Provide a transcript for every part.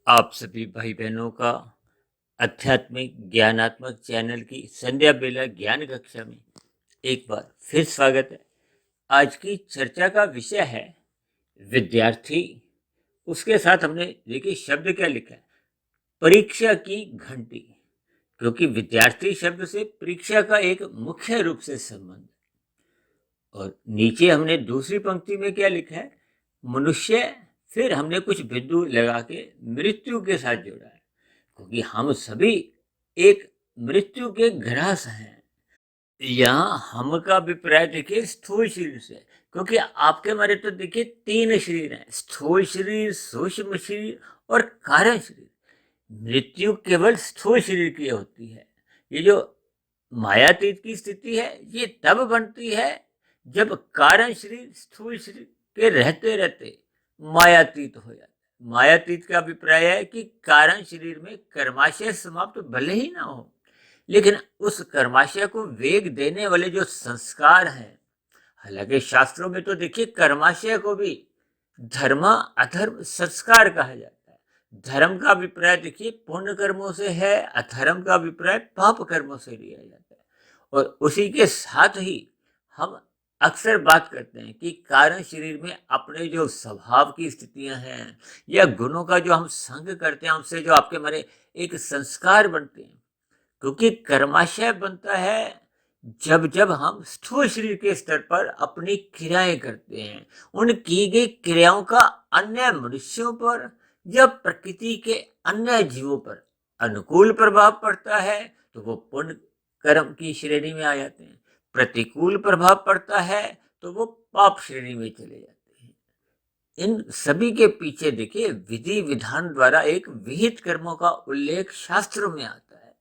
आप सभी भाई बहनों का आध्यात्मिक ज्ञानात्मक चैनल की संध्या बेला ज्ञान कक्षा में एक बार फिर स्वागत है। आज की चर्चा का विषय है विद्यार्थी। उसके साथ हमने देखिए शब्द क्या लिखा है, परीक्षा की घंटी। क्योंकि विद्यार्थी शब्द से परीक्षा का एक मुख्य रूप से संबंध। और नीचे हमने दूसरी पंक्ति में क्या लिखा है, मनुष्य। फिर हमने कुछ बिंदु लगा के मृत्यु के साथ जोड़ा है, क्योंकि हम सभी एक मृत्यु के ग्रास हैं। यहाँ हम का अभिप्राय देखिए स्थूल शरीर से, क्योंकि आपके हमारे तो देखिए तीन शरीर हैं, स्थूल शरीर, सूक्ष्म शरीर और कारण शरीर। मृत्यु केवल स्थूल शरीर की होती है। ये जो मायातीत की स्थिति है ये तब बनती है जब कारण शरीर स्थूल शरीर के रहते रहते मायातीत हो जाता है। मायातीत का अभिप्राय है कि कारण शरीर में कर्माशय समाप्त भले ही ना हो, लेकिन उस कर्माशय को वेग देने वाले जो संस्कार हैं। हालांकि शास्त्रों में तो देखिए कर्माशय को भी धर्म अधर्म संस्कार कहा जाता है। धर्म का अभिप्राय देखिए पुण्य कर्मों से है, अधर्म का अभिप्राय पाप कर्मों से लिया जाता है। और उसी के साथ ही हम अक्सर बात करते हैं कि कारण शरीर में अपने जो स्वभाव की स्थितियां हैं या गुणों का जो हम संग करते हैं, हमसे जो आपके हमारे एक संस्कार बनते हैं। क्योंकि कर्माशय बनता है जब जब हम स्थूल शरीर के स्तर पर अपनी क्रियाएं करते हैं। उन की गई क्रियाओं का अन्य मनुष्यों पर या प्रकृति के अन्य जीवों पर अनुकूल प्रभाव पड़ता है तो वो पुण्य कर्म की श्रेणी में आ जाते हैं। प्रतिकूल प्रभाव पड़ता है तो वो पाप श्रेणी में चले जाते हैं। इन सभी के पीछे देखिए विधि विधान द्वारा एक विहित कर्मों का उल्लेख शास्त्रों में आता है।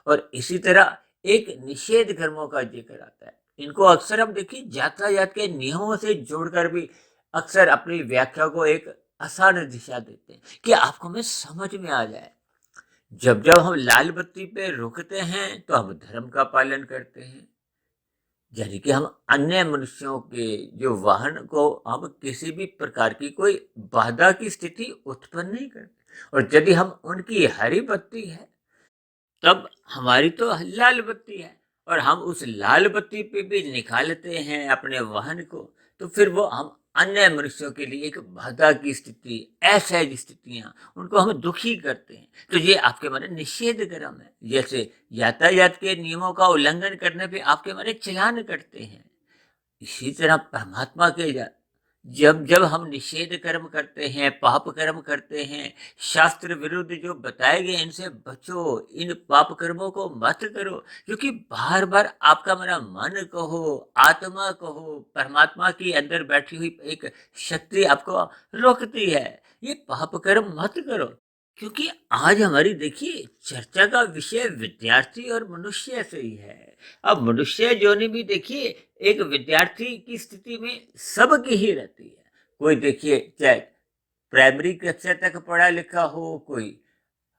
और इसी तरह एक निषेध कर्मों का जिक्र आता है। इनको अक्सर हम देखिए यातायात के नियमों से जोड़कर भी अक्सर अपनी व्याख्या को एक आसान दिशा देते हैं कि आपको में समझ में आ जाए। जब जब हम लाल बत्ती पे रुकते हैं तो हम धर्म का पालन करते हैं, यानी कि हम अन्य मनुष्यों के जो वाहन को हम किसी भी प्रकार की कोई बाधा की स्थिति उत्पन्न नहीं करते। और यदि हम उनकी हरी बत्ती है तब हमारी तो लाल बत्ती है और हम उस लाल बत्ती पे भी निकालते हैं अपने वाहन को, तो फिर वो हम अन्य मनुष्यों के लिए एक बाधा की स्थिति, असहज स्थितियां, उनको हम दुखी करते हैं। तो ये आपके माने निषेध कर्म है। जैसे यातायात के नियमों का उल्लंघन करने पे आपके माने चालान करते हैं, इसी तरह परमात्मा के जब जब हम निषेध कर्म करते हैं, पाप कर्म करते हैं, शास्त्र विरुद्ध जो बताए गए इनसे बचो, इन पाप कर्मों को मत करो। क्योंकि बार बार आपका मेरा मन कहो, आत्मा कहो, परमात्मा की अंदर बैठी हुई एक शक्ति आपको रोकती है, ये पाप कर्म मत करो। क्योंकि आज हमारी देखिए चर्चा का विषय विद्यार्थी और मनुष्य से ही है। अब मनुष्य जोनि भी देखिए एक विद्यार्थी की स्थिति में सबकी ही रहती है। कोई देखिए चाहे प्राइमरी कक्षा तक पढ़ा लिखा हो, कोई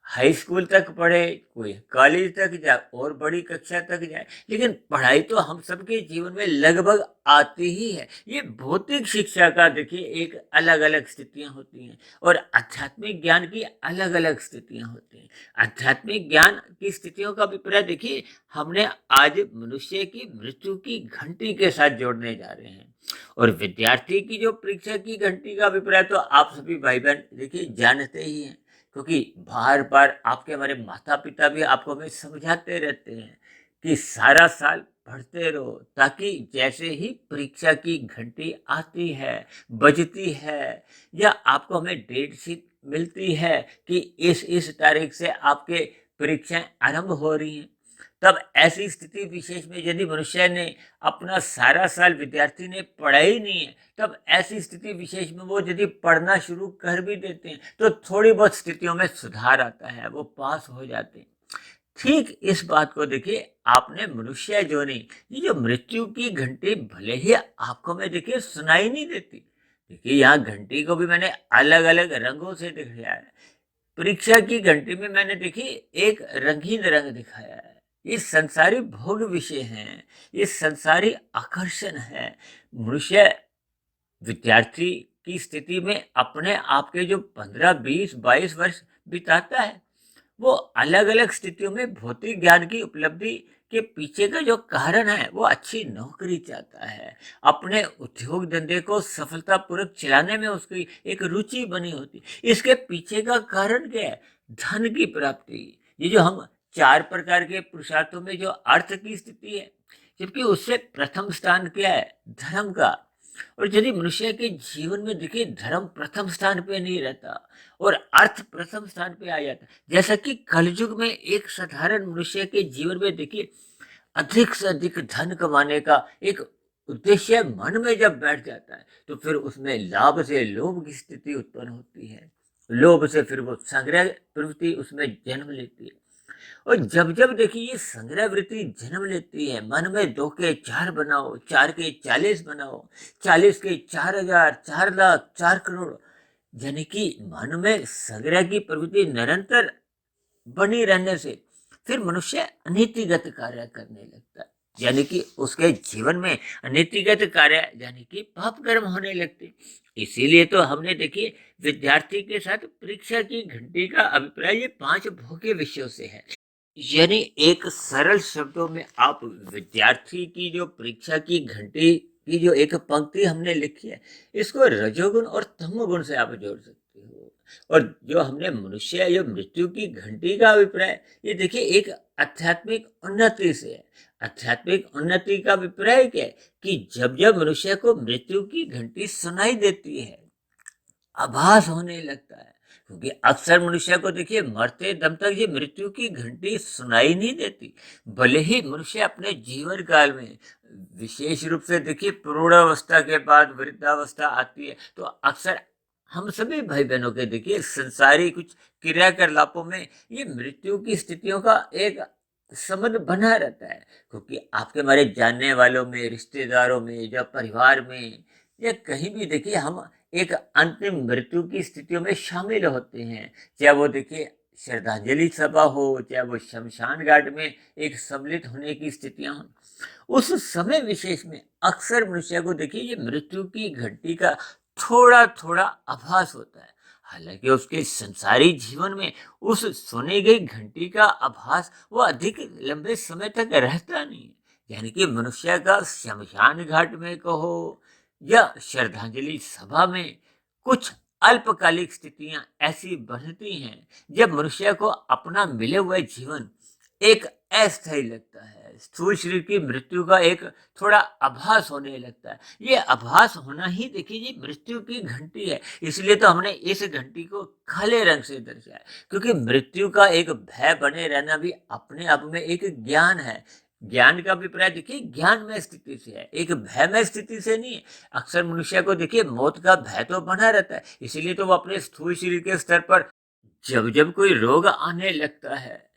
हाई स्कूल तक पढ़े, कोई कॉलेज तक जाए और बड़ी कक्षा तक जाए, लेकिन पढ़ाई तो हम सबके जीवन में लगभग आती ही है। ये भौतिक शिक्षा का देखिए एक अलग अलग स्थितियां होती हैं और आध्यात्मिक ज्ञान की अलग अलग स्थितियां होती हैं। आध्यात्मिक ज्ञान की स्थितियों का अभिप्राय देखिए हमने आज मनुष्य की मृत्यु की घंटी के साथ जोड़ने जा रहे हैं। और विद्यार्थी की जो परीक्षा की घंटी का अभिप्राय तो आप सभी भाई बहन देखिए जानते ही हैं। क्योंकि बार बार आपके हमारे माता पिता भी आपको हमें समझाते रहते हैं कि सारा साल पढ़ते रहो, ताकि जैसे ही परीक्षा की घंटी आती है, बजती है, या आपको हमें डेट शीट मिलती है कि इस तारीख से आपके परीक्षाएं आरंभ हो रही हैं, तब ऐसी स्थिति विशेष में यदि मनुष्य ने अपना सारा साल विद्यार्थी ने पढ़ा ही नहीं है, तब ऐसी स्थिति विशेष में वो यदि पढ़ना शुरू कर भी देते हैं तो थोड़ी बहुत स्थितियों में सुधार आता है, वो पास हो जाते हैं। ठीक इस बात को देखिए आपने मनुष्य जो नहीं, ये जो मृत्यु की घंटी भले ही आपको में देखिए सुनाई नहीं देती। देखिए यहाँ घंटी को भी मैंने अलग अलग रंगों से दिखाया है। परीक्षा की घंटी में मैंने देखिए एक रंगीन रंग दिखाया है। ये संसारी भोग विषय हैं, ये संसारी आकर्षण है। मनुष्य विद्यार्थी की स्थिति में अपने आप के जो 15, 20, 22 वर्ष बिताता है, वो अलग अलग स्थितियों में भौतिक ज्ञान की उपलब्धि के पीछे का जो कारण है वो अच्छी नौकरी चाहता है, अपने उद्योग धंधे को सफलतापूर्वक चलाने में उसकी एक रुचि बनी होती। इसके पीछे का कारण क्या है? धन की प्राप्ति। ये जो हम चार प्रकार के पुरुषार्थों में जो अर्थ की स्थिति है, जबकि उससे प्रथम स्थान क्या है? धर्म का। और यदि मनुष्य के जीवन में देखिए धर्म प्रथम स्थान पे नहीं रहता और अर्थ प्रथम स्थान पे आ जाता, जैसा कि कलयुग में एक साधारण मनुष्य के जीवन में देखिए अधिक से अधिक धन कमाने का एक उद्देश्य मन में जब बैठ जाता है, तो फिर उसमें लाभ से लोभ की स्थिति उत्पन्न होती है। लोभ से फिर वो संग्रह प्रवृत्ति उसमें जन्म लेती है। और जब जब देखिए ये संग्रह वृत्ति जन्म लेती है, मन में 2 के 4 बनाओ, 4 के 40 बनाओ, 40 के 4,000, 4 लाख, 4 करोड़, यानी कि मन में संग्रह की प्रवृत्ति निरंतर बनी रहने से फिर मनुष्य अनीतिगत कार्य करने लगता है, यानी कि उसके जीवन में अनीतिगत कार्य यानी कि पाप कर्म होने लगते। इसीलिए तो हमने देखिए विद्यार्थी के साथ परीक्षा की घंटी का अभिप्राय ये 5 भौतिक विषयों से है। यानी एक सरल शब्दों में आप विद्यार्थी की जो परीक्षा की घंटी की जो एक पंक्ति हमने लिखी है, इसको रजोगुण और तमोगुण से आप जोड़ सकते हो। और जो हमने मनुष्य जो मृत्यु की घंटी का अभिप्राय, ये देखिए एक आध्यात्मिक उन्नति से है। आध्यात्मिक उन्नति का अभिप्राय क्या है? कि जब जब मनुष्य को मृत्यु की घंटी सुनाई देती है, आभास होने लगता है, क्योंकि अक्सर मनुष्य को देखिए मरते दम तक ये मृत्यु की घंटी सुनाई नहीं देती। भले ही मनुष्य अपने जीवन काल में विशेष रूप से देखिए प्रौढ़ावस्था के बाद वृद्धावस्था आती है, तो अक्सर हम सभी भाई बहनों के देखिए संसारी कुछ क्रियाकलापों में ये मृत्यु की स्थितियों का एक संबंध बना रहता है, क्योंकि आपके हमारे जानने वालों में, रिश्तेदारों में, या परिवार में, या कहीं भी देखिए हम एक अंतिम मृत्यु की स्थितियों में शामिल होते हैं। चाहे वो देखिए श्रद्धांजलि सभा हो, चाहे वो शमशान घाट में एक सम्मिलित होने की स्थितियां हों, उस समय विशेष में अक्सर मनुष्य को देखिए ये मृत्यु की घंटी का थोड़ा थोड़ा आभास होता है। हालांकि उसके संसारी जीवन में उस सुनी गई घंटी का आभास वो अधिक लंबे समय तक रहता नहीं है। यानी कि मनुष्य का शमशान घाट में कहो या श्रद्धांजलि सभा में कुछ अल्पकालिक स्थितियां ऐसी बनती हैं जब मनुष्य को अपना मिले हुए जीवन एक अस्थायी लगता है। स्थूल शरीर की मृत्यु का एक थोड़ा आभास होने लगता है। ये आभास होना ही देखिए ये मृत्यु की घंटी है। इसलिए तो हमने इस घंटी को काले रंग से दर्शाया, क्योंकि मृत्यु का एक भय बने रहना भी अपने आप में एक ज्ञान है। ज्ञान का अभिप्राय देखिए ज्ञान में स्थिति से है, एक भय में स्थिति से नहीं है। अक्सर मनुष्य को देखिए मौत का भय तो बना रहता है, इसीलिए तो वो अपने स्थूल शरीर के स्तर पर जब जब कोई रोग आने लगता है,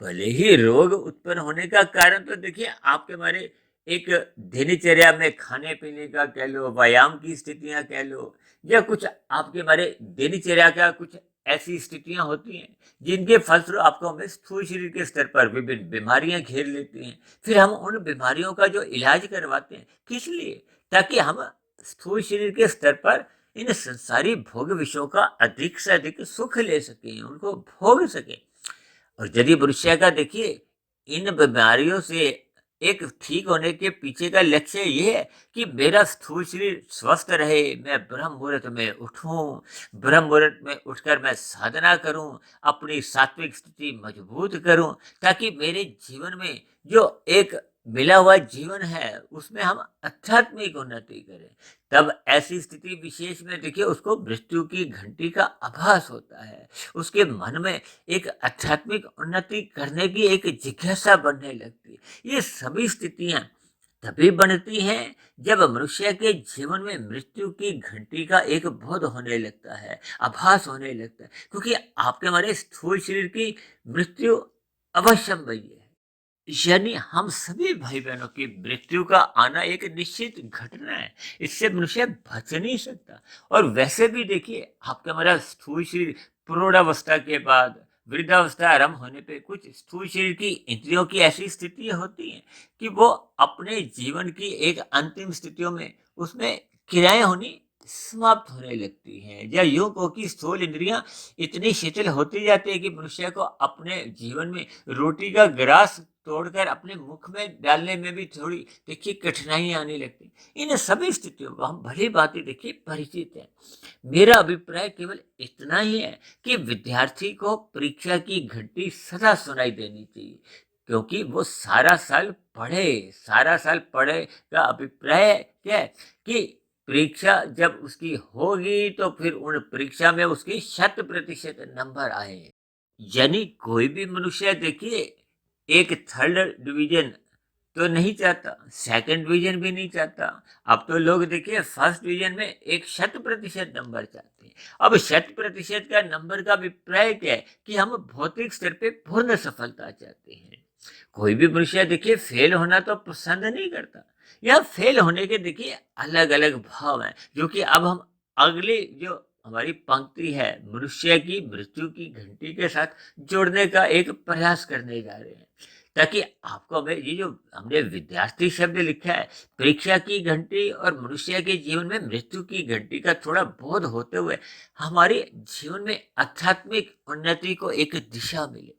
भले ही रोग उत्पन्न होने का कारण तो देखिए आपके हमारे एक दिनचर्या में खाने पीने का कह लो, व्यायाम की स्थितियां कह लो, या कुछ आपके हमारे दिनचर्या का कुछ ऐसी स्थितियां होती हैं जिनके फलस्वरूप आपको हमें स्थूल शरीर के स्तर पर विभिन्न बीमारियां घेर लेती हैं। फिर हम उन बीमारियों का जो इलाज करवाते हैं, किस लिए? ताकि हम स्थूल शरीर के स्तर पर इन संसारी भोग विषयों का अधिक से अधिक सुख ले सके, उनको भोग सके। और यदि मनुष्य का देखिए इन बीमारियों से एक ठीक होने के पीछे का लक्ष्य ये है कि मेरा स्थूल शरीर स्वस्थ रहे, मैं ब्रह्म मुहूर्त में उठूं, ब्रह्म मुहूर्त में उठकर मैं साधना करूं, अपनी सात्विक स्थिति मजबूत करूं, ताकि मेरे जीवन में जो एक मिला हुआ जीवन है उसमें हम आध्यात्मिक उन्नति करें। तब ऐसी स्थिति विशेष में देखिए उसको मृत्यु की घंटी का आभास होता है। उसके मन में एक आध्यात्मिक उन्नति करने की एक जिज्ञासा बनने लगती है। ये सभी स्थितियां तभी बनती हैं जब मनुष्य के जीवन में मृत्यु की घंटी का एक बोध होने लगता है, आभास होने लगता है, क्योंकि आपके हमारे स्थूल शरीर की मृत्यु अवश्यम्भावी है। यानी हम सभी भाई बहनों की मृत्यु का आना एक निश्चित घटना है, इससे मनुष्य बच नहीं सकता। और वैसे भी देखिए आपका हमारा स्थूल शरीर प्रौढ़ावस्था के बाद वृद्धावस्था आरंभ होने पे कुछ स्थूल शरीर की इंद्रियों की ऐसी स्थिति होती हैं कि वो अपने जीवन की एक अंतिम स्थितियों में उसमें क्रियाएं होनी समाप्त होने लगती हैं, या यूं कहो कि स्थूल इंद्रियां इतनी शिथिल होती जाती है कि मनुष्य को अपने जीवन में रोटी का ग्रास तोड़कर अपने मुख में डालने में भी थोड़ी देखिए कठिनाइयां आने लगती। इन सभी स्थितियों को हम भली भांति देखिए परिचित है। मेरा अभिप्राय केवल इतना ही है कि विद्यार्थी को परीक्षा की घंटी सदा सुनाई देनी चाहिए, क्योंकि वो सारा साल पढ़े का अभिप्राय क्या है कि परीक्षा जब उसकी होगी तो फिर उन परीक्षा में उसकी 100% नंबर आए। यानी कोई भी मनुष्य देखिए एक थर्ड डिवीजन तो नहीं चाहता, सेकंड डिवीजन भी नहीं चाहता। अब तो लोग देखिए फर्स्ट डिवीजन में एक 100% नंबर चाहते हैं। अब 100% का नंबर का अभिप्राय क्या है कि हम भौतिक स्तर पे पूर्ण सफलता चाहते हैं। कोई भी मनुष्य देखिए फेल होना तो पसंद नहीं करता। यह फेल होने के देखिए अलग अलग भाव हैं, जो कि अब हम अगली जो हमारी पंक्ति है मनुष्य की मृत्यु की घंटी के साथ जोड़ने का एक प्रयास करने जा रहे हैं, ताकि आपको हमें ये जो हमने विद्यार्थी शब्द लिखा है, परीक्षा की घंटी और मनुष्य के जीवन में मृत्यु की घंटी का थोड़ा बोध होते हुए हमारे जीवन में आध्यात्मिक उन्नति को एक दिशा मिले।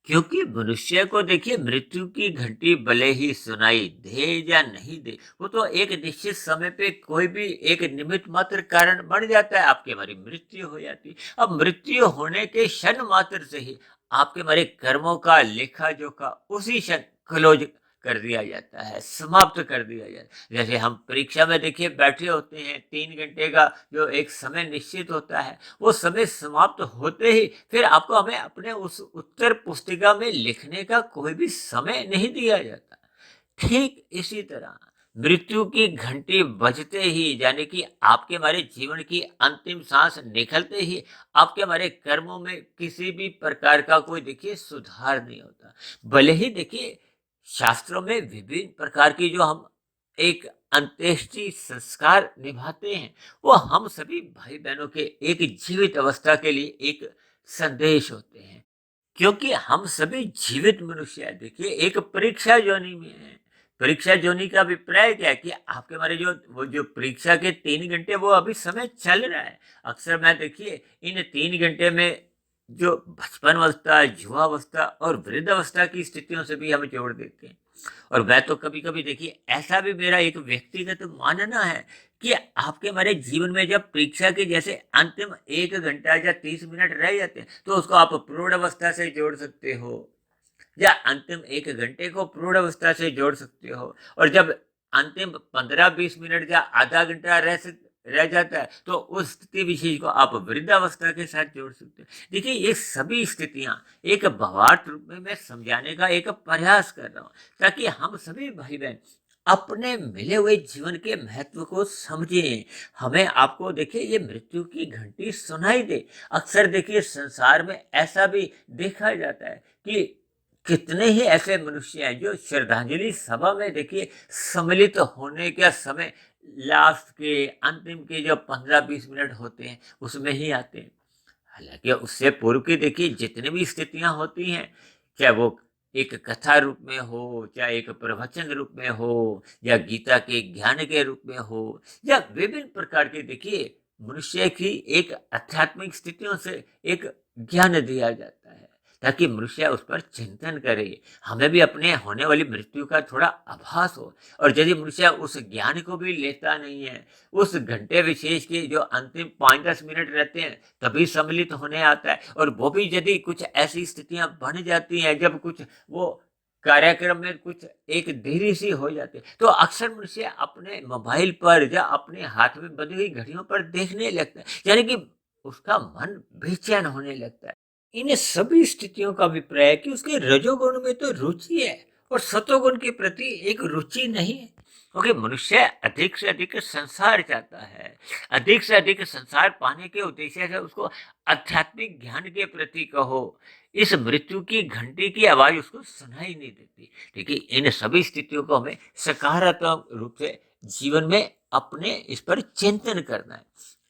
क्योंकि मनुष्य को देखिए मृत्यु की घंटी भले ही सुनाई दे या नहीं दे, वो तो एक निश्चित समय पे कोई भी एक निमित्त मात्र कारण बन जाता है, आपकी हमारी मृत्यु हो जाती है। अब मृत्यु होने के क्षण मात्र से ही आपके हमारे कर्मों का लेखा जोखा उसी क्षण क्लोज कर दिया जाता है, समाप्त कर दिया जाता है। जैसे हम परीक्षा में देखिए बैठे होते हैं, 3 घंटे का जो एक समय निश्चित होता है, वो समय समाप्त होते ही फिर आपको हमें अपने उस उत्तर पुस्तिका में लिखने का कोई भी समय नहीं दिया जाता। ठीक इसी तरह मृत्यु की घंटी बजते ही, यानी कि आपके हमारे जीवन की अंतिम सांस निकलते ही आपके हमारे कर्मों में किसी भी प्रकार का कोई देखिए सुधार नहीं होता। भले ही देखिए शास्त्रों में विभिन्न प्रकार की जो हम एक अंत्येष्टि संस्कार निभाते हैं, वो हम सभी भाई बहनों के एक जीवित अवस्था के लिए एक संदेश होते हैं। क्योंकि हम सभी जीवित मनुष्य हैं, देखिए एक परीक्षा योनि में है। परीक्षा योनि का अभिप्राय क्या है कि आपके हमारे जो वो जो परीक्षा के 3 घंटे वो अभी समय चल रहा है। अक्सर मैं देखिए इन 3 घंटे में जो बचपन अवस्था, युवावस्था और वृद्ध अवस्था की स्थितियों से भी हम जोड़ देते हैं। और मैं तो कभी कभी देखिए ऐसा भी मेरा एक व्यक्तिगत मानना है कि आपके हमारे जीवन में जब परीक्षा के जैसे अंतिम 1 घंटा या 30 मिनट रह जाते हैं, तो उसको आप प्रौढ़ अवस्था से जोड़ सकते हो, या अंतिम 1 घंटे को प्रौढ़ अवस्था से जोड़ सकते हो। और जब अंतिम 15-20 मिनट या आधा घंटा रह जाता है, तो उस स्थिति विशेष को आप वृद्धावस्था के साथ जोड़ सकते हो। देखिए ये सभी स्थितियां एक भावार्थ रूप में मैं समझाने का एक प्रयास कर रहा हूँ, ताकि हम सभी भाई बहन अपने मिले हुए जीवन के महत्व को समझें। हमें आपको देखिए ये मृत्यु की घंटी सुनाई दे। अक्सर देखिए संसार में ऐसा भी देखा जाता है कि कितने ही ऐसे मनुष्य हैं जो श्रद्धांजलि सभा में देखिए सम्मिलित होने का समय लास्ट के अंतिम के जो 15-20 मिनट होते हैं उसमें ही आते हैं। हालांकि उससे पूर्व की देखिए जितनी भी स्थितियां होती हैं, चाहे वो एक कथा रूप में हो, चाहे एक प्रवचन रूप में हो, या गीता के ज्ञान के रूप में हो, या विभिन्न प्रकार के देखिए मनुष्य की एक आध्यात्मिक स्थितियों से एक ज्ञान दिया जाता है, ताकि मनुष्य उस पर चिंतन करे, हमें भी अपने होने वाली मृत्यु का थोड़ा आभास हो। और यदि मनुष्य उस ज्ञान को भी लेता नहीं है, उस घंटे विशेष के जो अंतिम 5-10 मिनट रहते हैं तभी सम्मिलित होने आता है, और वो भी यदि कुछ ऐसी स्थितियां बन जाती हैं जब कुछ वो कार्यक्रम में कुछ एक देरी सी हो जाती है, तो अक्सर मनुष्य अपने मोबाइल पर या अपने हाथ में बंधी हुई घड़ियों पर देखने लगता है, यानी कि उसका मन बेचैन होने लगता है। इन सभी स्थितियों का अभिप्राय है कि उसके रजोगुण में तो रुचि है और सतोगुण के प्रति एक रुचि नहीं है। क्योंकि मनुष्य अधिक से अधिक संसार चाहता है, अधिक से अधिक संसार पाने के उद्देश्य से उसको आध्यात्मिक ज्ञान के प्रति कहो, इस मृत्यु की घंटी की आवाज उसको सुनाई नहीं देती। देखिए इन सभी स्थितियों को हमें सकारात्मक रूप से जीवन में अपने इस पर चिंतन करना है।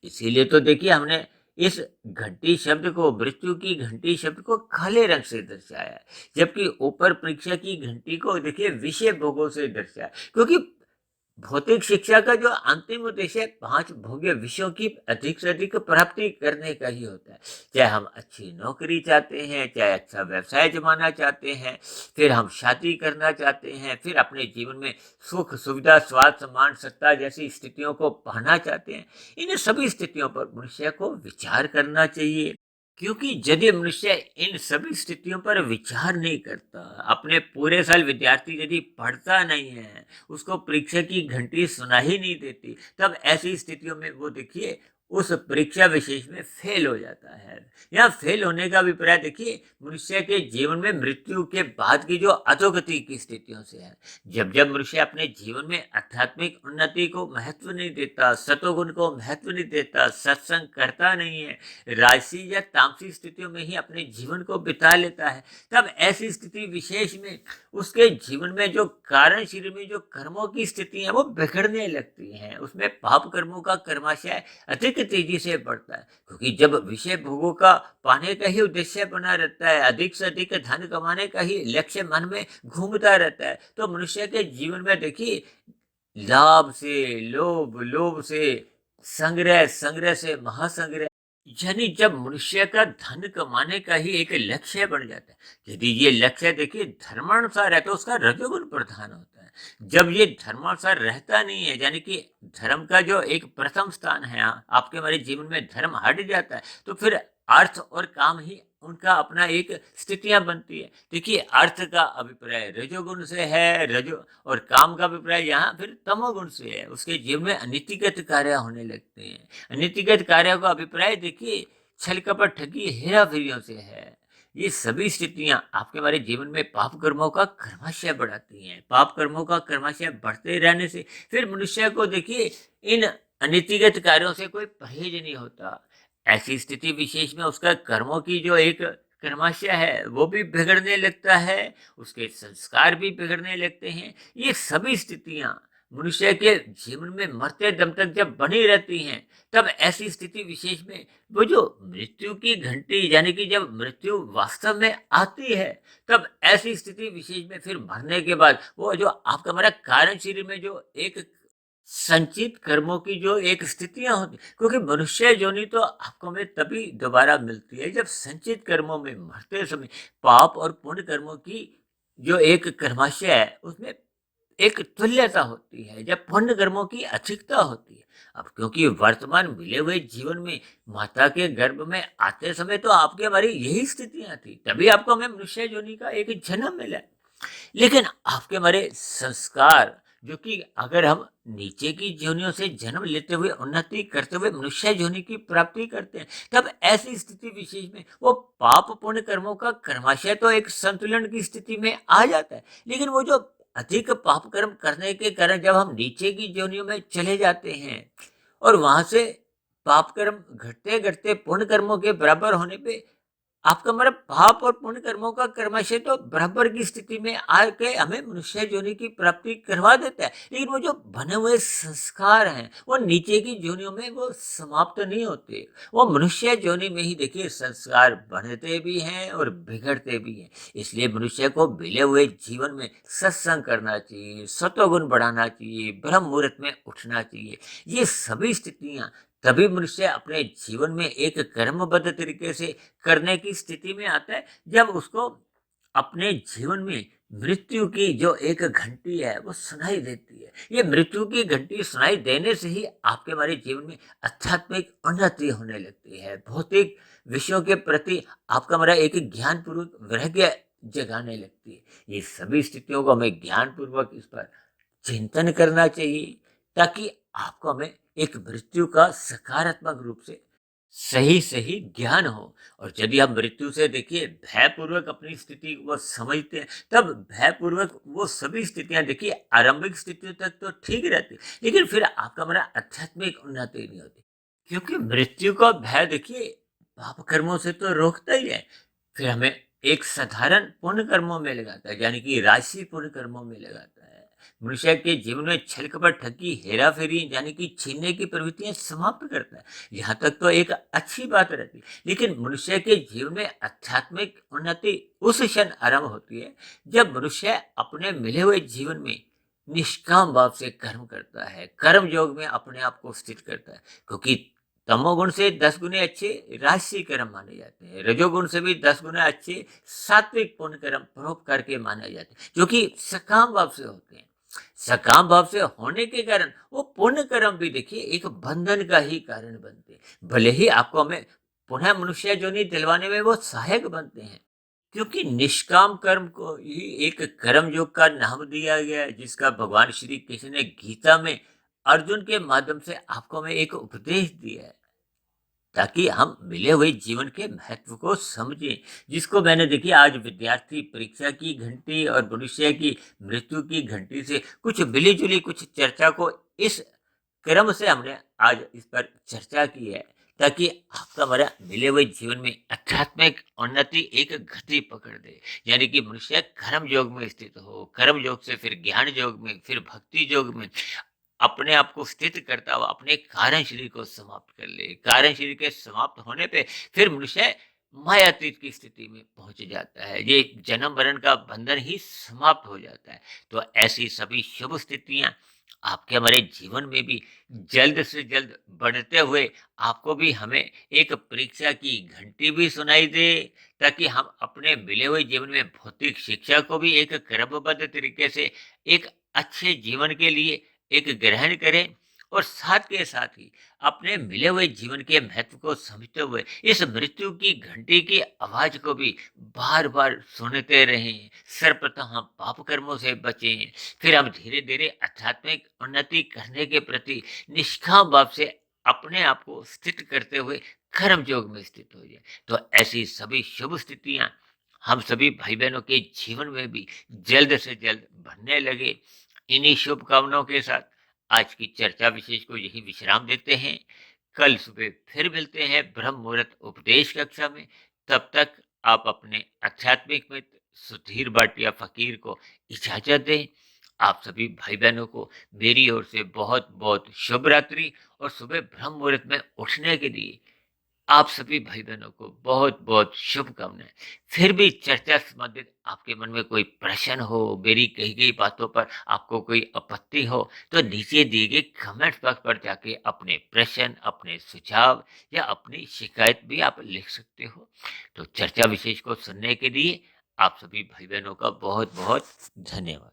इसीलिए तो देखिए हमने इस घंटी शब्द को, मृत्यु की घंटी शब्द को काले रंग से दर्शाया है, जबकि ऊपर परीक्षा की घंटी को देखिए विषय भोगों से दर्शाया है। क्योंकि भौतिक शिक्षा का जो अंतिम उद्देश्य है 5 भोग्य विषयों की अधिक से अधिक प्राप्ति करने का ही होता है। चाहे हम अच्छी नौकरी चाहते हैं, चाहे अच्छा व्यवसाय जमाना चाहते हैं, फिर हम शादी करना चाहते हैं, फिर अपने जीवन में सुख, सुविधा, स्वाद, सम्मान, सत्ता जैसी स्थितियों को पाना चाहते हैं। इन सभी स्थितियों पर मनुष्य को विचार करना चाहिए। क्योंकि यदि मनुष्य इन सभी स्थितियों पर विचार नहीं करता, अपने पूरे साल विद्यार्थी यदि पढ़ता नहीं है, उसको परीक्षा की घंटी सुनाई नहीं देती, तब ऐसी स्थितियों में वो देखिए उस परीक्षा विशेष में फेल हो जाता है। यहाँ फेल होने का अभिप्राय देखिए मनुष्य के जीवन में मृत्यु के बाद की जो अधोगति की स्थितियों से है। जब जब मनुष्य अपने जीवन में आध्यात्मिक उन्नति को महत्व नहीं देता, सतोगुण को महत्व नहीं देता, सत्संग करता नहीं है, राजसी या तामसी स्थितियों में ही अपने जीवन को बिता लेता है, तब ऐसी स्थिति विशेष में उसके जीवन में जो कारण शरीर में जो कर्मों की स्थिति है वो बिगड़ने लगती हैं। उसमें पाप कर्मों का कर्माशय अधिक तेजी से बढ़ता है, क्योंकि जब विषय भोगों का पाने का ही उद्देश्य बना रहता है, अधिक से अधिक धन कमाने का ही लक्ष्य मन में घूमता रहता है, तो मनुष्य के जीवन में देखिए लाभ से लोभ, लोभ से संग्रह, संग्रह से महासंग्रह, यानी जब मनुष्य का धन कमाने का ही एक लक्ष्य बन जाता है, यदि ये लक्ष्य देखिए धर्मानुसार है तो उसका रजोगुण प्रधान होता है। जब ये धर्मानुसार रहता नहीं है, यानी कि धर्म का जो एक प्रथम स्थान है, आपके हमारे जीवन में धर्म हट जाता है, तो फिर अर्थ और काम ही उनका अपना एक स्थितियां बनती है। देखिए अर्थ का अभिप्राय रजोगुण से है, रजो और काम का अभिप्राय यहाँ फिर तमोगुण से है। उसके जीवन में अनीतिगत कार्य होने लगते हैं। अनीतिगत कार्यों का अभिप्राय देखिए छल कपट, ठगी, हेरा फेरियों से है। ये सभी स्थितियां आपके हमारे जीवन में पाप कर्मों का कर्माशय बढ़ाती हैं। पाप कर्मों का कर्माशय बढ़ते रहने से फिर मनुष्य को देखिए इन अनीतिगत कार्यों से कोई परहेज नहीं होता। ऐसी स्थिति विशेष में उसका कर्मों की जो एक कर्माशय है वो भी बिगड़ने लगता है, उसके संस्कार भी बिगड़ने लगते हैं। ये सभी स्थितियां मनुष्य के जीवन में मरते दम तक जब बनी रहती हैं, तब ऐसी स्थिति विशेष में वो जो मृत्यु की घंटी, यानी कि जब मृत्यु वास्तव में आती है, तब ऐसी स्थिति विशेष में फिर मरने के बाद वो जो आपका हमारा कारण शरीर में जो एक संचित कर्मों की जो एक स्थितियां होती, क्योंकि मनुष्य योनि तो आपको हमें तभी दोबारा मिलती है जब संचित कर्मों में मरते समय पाप और पुण्य कर्मों की जो एक कर्माशय है उसमें एक तुल्यता होती है, जब पुण्य कर्मों की अधिकता होती है। अब क्योंकि वर्तमान मिले हुए जीवन में माता के गर्भ में आते समय तो आपकी हमारी यही स्थितियां थी, तभी आपको हमें मनुष्य योनि का एक जन्म मिला। लेकिन आपके हमारे संस्कार, जो कि अगर हम नीचे की योनियों से जन्म लेते हुए उन्नति करते हुए मनुष्य योनि की प्राप्ति करते हैं, तब ऐसी स्थिति विशेष में वो पाप पुण्य कर्मों का कर्माशय तो एक संतुलन की स्थिति में आ जाता है, लेकिन वो जो अधिक पाप कर्म करने के कारण जब हम नीचे की योनियों में चले जाते हैं और वहां से पाप कर्म घटते घटते पुण्य कर्मों के बराबर होने पे आपका मतलब पाप और पुण्य कर्मों का कर्माशय तो बराबर की स्थिति में आके हमें मनुष्य योनि की प्राप्ति करवा देता है, लेकिन वो जो बने हुए संस्कार हैं वो नीचे की योनियों में वो समाप्त नहीं होते। वो मनुष्य योनि में ही देखिए संस्कार बढ़ते भी हैं और बिगड़ते भी हैं। इसलिए मनुष्य को मिले हुए जीवन में सत्संग करना चाहिए, सतोगुण बढ़ाना चाहिए, ब्रह्म मुहूर्त में उठना चाहिए। ये सभी स्थितियां तभी मनुष्य अपने जीवन में एक कर्मबद्ध तरीके से करने की स्थिति में आता है, जब उसको अपने जीवन में मृत्यु की जो एक घंटी है वो सुनाई देती है। ये मृत्यु की घंटी सुनाई देने से ही आपके हमारे जीवन में आध्यात्मिक उन्नति होने लगती है। भौतिक विषयों के प्रति आपका हमारा एक ज्ञान पूर्वक वैराग्य जगाने लगती है। ये सभी स्थितियों को हमें ज्ञान पूर्वक इस पर चिंतन करना चाहिए, ताकि आपको हमें एक मृत्यु का सकारात्मक रूप से सही सही ज्ञान हो। और यदि हम मृत्यु से देखिए भयपूर्वक अपनी स्थिति को समझते हैं, तब भयपूर्वक वो सभी स्थितियां देखिए आरंभिक स्थितियों तक तो ठीक रहती, लेकिन फिर आपका हमारा आध्यात्मिक उन्नति नहीं होती, क्योंकि मृत्यु का भय देखिए पाप कर्मों से तो रोकता ही है, फिर हमें एक साधारण पुण्य कर्मों में लगाता है, यानी कि राशि पुण्य कर्मों में लगाता है। मनुष्य के जीवन में छल कपट, ठगी, हेरा फेरी, यानी कि छीनने की प्रवृत्तियां समाप्त करता है। यहाँ तक तो एक अच्छी बात रहती है, लेकिन मनुष्य के जीवन में आध्यात्मिक उन्नति उस क्षण आरंभ होती है जब मनुष्य अपने मिले हुए जीवन में निष्काम भाव से कर्म करता है, कर्म योग में अपने आप को स्थित करता है, क्योंकि तमोगुण से 10 गुने अच्छे राजसी कर्म माने जाते हैं, रजोगुण से भी 10 गुना अच्छे सात्विक पुण्य कर्म परोपकार के माने जाते हैं, जो कि सकाम भाव से होते हैं। सकाम भाव से होने के कारण वो पुण्य कर्म भी देखिए एक बंधन का ही कारण बनते हैं, भले ही आपको हमें पुनः मनुष्य जोनि दिलवाने में वो सहायक बनते हैं, क्योंकि निष्काम कर्म को ही एक कर्म योग का नाम दिया गया है, जिसका भगवान श्री कृष्ण ने गीता में अर्जुन के माध्यम से आपको हमें एक उपदेश दिया है, ताकि हम मिले हुए जीवन के महत्व को समझें, जिसको मैंने देखिए आज विद्यार्थी परीक्षा की घंटी और मनुष्य की मृत्यु की घंटी से कुछ मिली जुली कुछ चर्चा को इस क्रम से हमने आज इस पर चर्चा की है, ताकि आपका हमारा मिले हुए जीवन में आध्यात्मिक उन्नति एक गति पकड़ दे, यानी कि मनुष्य कर्म योग में स्थित हो, कर्म योग से फिर ज्ञान योग में, फिर भक्ति योग में अपने आप को स्थित करता हुआ अपने कारण शरीर को समाप्त कर ले। कारण शरीर के समाप्त होने पे फिर मनुष्य मायातीत की स्थिति में पहुंच जाता है, ये जन्म मरण का बंधन ही समाप्त हो जाता है। तो ऐसी सभी शुभ स्थितियां आपके हमारे जीवन में भी जल्द से जल्द बढ़ते हुए आपको भी हमें एक परीक्षा की घंटी भी सुनाई दे, ताकि हम अपने मिले हुए जीवन में भौतिक शिक्षा को भी एक क्रमबद्ध तरीके से एक अच्छे जीवन के लिए एक ग्रहण करें, और साथ के साथ ही अपने मिले हुए जीवन के महत्व को समझते हुए इस मृत्यु की घंटी की आवाज को भी बार बार सुनते रहें। सर्वप्रथम हम पाप कर्मों से बचें, फिर हम धीरे धीरे आध्यात्मिक उन्नति करने के प्रति निष्काम भाव से अपने आप को स्थित करते हुए कर्म योग में स्थित हो जाए। तो ऐसी सभी शुभ स्थितियां हम सभी भाई बहनों के जीवन में भी जल्द से जल्द बनने लगे। इन्हीं शुभकामनाओं के साथ आज की चर्चा विशेष को यही विश्राम देते हैं। कल सुबह फिर मिलते हैं ब्रह्म मुहूर्त उपदेश कक्षा में। तब तक आप अपने आध्यात्मिक मित्र सुधीर भाटिया फकीर को इजाजत दें। आप सभी भाई बहनों को मेरी ओर से बहुत बहुत शुभ रात्रि, और सुबह ब्रह्म मुहूर्त में उठने के लिए आप सभी भाई बहनों को बहुत बहुत शुभकामनाएं। फिर भी चर्चा संबंधित आपके मन में कोई प्रश्न हो, मेरी कही गई बातों पर आपको कोई आपत्ति हो, तो नीचे दिए गए कमेंट बॉक्स पर जाके अपने प्रश्न, अपने सुझाव या अपनी शिकायत भी आप लिख सकते हो। तो चर्चा विशेष को सुनने के लिए आप सभी भाई बहनों का बहुत बहुत धन्यवाद।